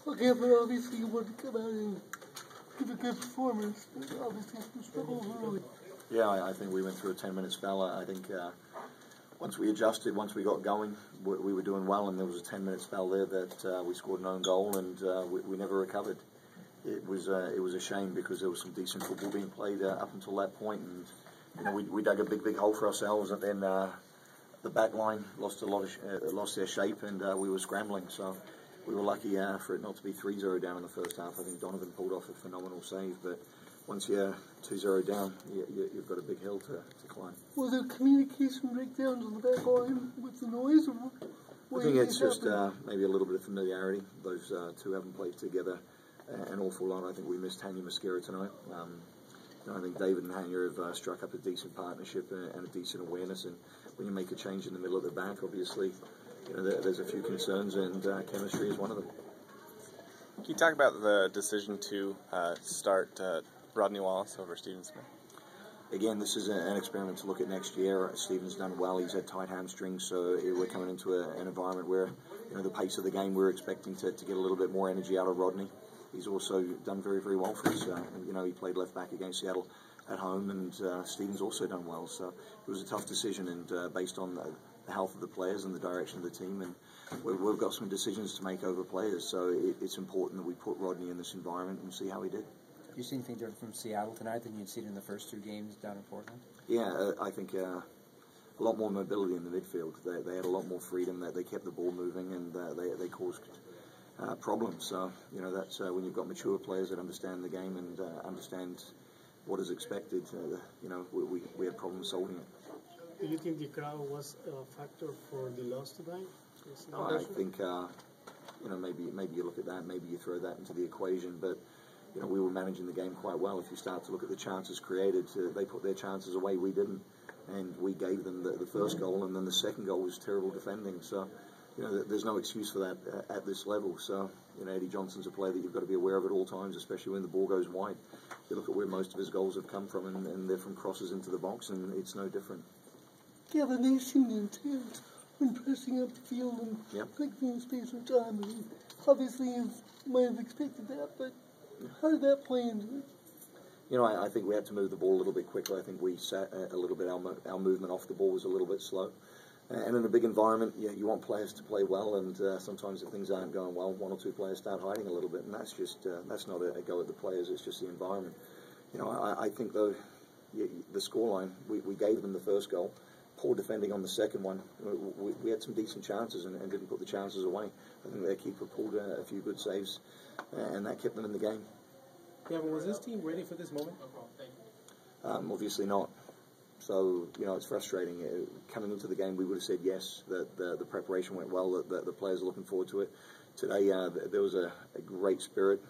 Okay, but obviously you want to come out and give a good performance, but obviously some struggles early. Yeah, I think we went through a 10-minute spell. I think once we adjusted, once we got going, we were doing well, and there was a 10-minute spell there that we scored an own goal, and we never recovered. It was a shame because there was some decent football being played up until that point, and we dug a big hole for ourselves, and then the back line lost their shape, and we were scrambling. So we were lucky for it not to be 3-0 down in the first half. I think Donovan pulled off a phenomenal save, but once you're 2-0 down, you've got a big hill to climb. Was there communication breakdowns on the back line with the noise? Or I think it's just maybe a little bit of familiarity. Those two haven't played together an awful lot. I think we missed Hanya Mosquera tonight. I think David and Hanya have struck up a decent partnership and a decent awareness, and when you make a change in the middle of the back, obviously there's a few concerns, and chemistry is one of them. Can you talk about the decision to start Rodney Wallace over Stephen Smith? Again, this is an experiment to look at next year. Stephen's done well. He's had tight hamstrings, so we're coming into an environment where the pace of the game, we're expecting to get a little bit more energy out of Rodney. He's also done very well for us. He played left back against Seattle at home, and Stephen's also done well. So it was a tough decision, and based on the health of the players and the direction of the team, and we've got some decisions to make over players. So it's important that we put Rodney in this environment and see how he did. Do you see anything different from Seattle tonight than you'd seen in the first two games down in Portland? Yeah, I think a lot more mobility in the midfield. They had a lot more freedom. They kept the ball moving, and they caused problems. So that's when you've got mature players that understand the game and understand what is expected. We had problems solving it. Do you think the crowd was a factor for the loss tonight? I think maybe you look at that, maybe you throw that into the equation, but we were managing the game quite well. If you start to look at the chances created, they put their chances away, we didn't, and we gave them the first goal, and then the second goal was terrible defending. So there's no excuse for that at this level. So Eddie Johnson's a player that you've got to be aware of at all times, especially when the ball goes wide. You look at where most of his goals have come from, and they're from crosses into the box, and it's no different. Gavin, they seemed intent when pressing up the field and making space for time. I mean, obviously, you might have expected that, but how did that play into it? I think we had to move the ball a little bit quicker. I think we sat a little bit, our movement off the ball was a little bit slow. And in a big environment, you want players to play well, and sometimes if things aren't going well, one or two players start hiding a little bit, and that's not a go at the players, it's just the environment. I think though, the scoreline, we gave them the first goal, poor defending on the second one. We had some decent chances and didn't put the chances away. I think their keeper pulled a few good saves, and that kept them in the game. Gavin, was this team ready for this moment? Obviously not. So, it's frustrating. Coming into the game, we would have said yes, that the preparation went well, that the players are looking forward to it. Today, there was a great spirit,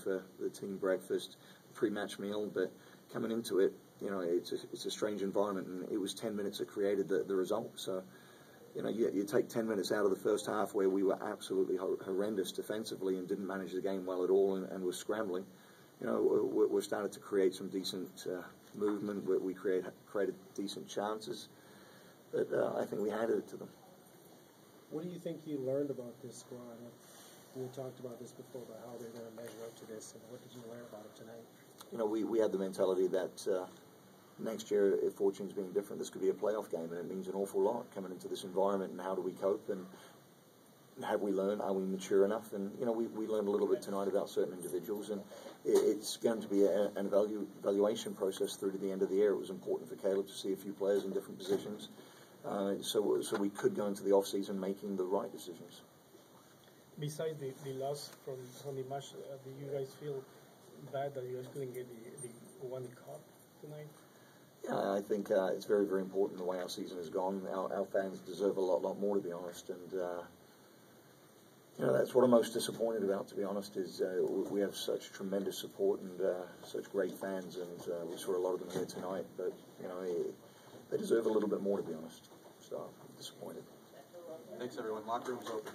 for the team breakfast, pre-match meal, but coming into it, it's a strange environment, and it was 10 minutes that created the result. So, you take 10 minutes out of the first half where we were absolutely horrendous defensively and didn't manage the game well at all and were scrambling. We've started to create some decent movement. We created decent chances, but I think we added it to them. What do you think you learned about this squad? We talked about this before, about how they're going to measure up to this, and what did you learn about it tonight? We had the mentality that next year, if fortune's being different, this could be a playoff game, and it means an awful lot coming into this environment, and how do we cope, and have we learned, are we mature enough? And we learned a little bit tonight about certain individuals, and it's going to be an evaluation process through to the end of the year. It was important for Caleb to see a few players in different positions, so we could go into the off-season making the right decisions. Besides the loss from the match, do you guys feel bad that you guys couldn't get the cup tonight? Yeah, I think it's very important the way our season has gone. Our fans deserve a lot more, to be honest, and that's what I'm most disappointed about, to be honest, is we have such tremendous support and such great fans, and we saw a lot of them here tonight, but they deserve a little bit more, to be honest, so I'm disappointed. Thanks everyone. Locker room's open.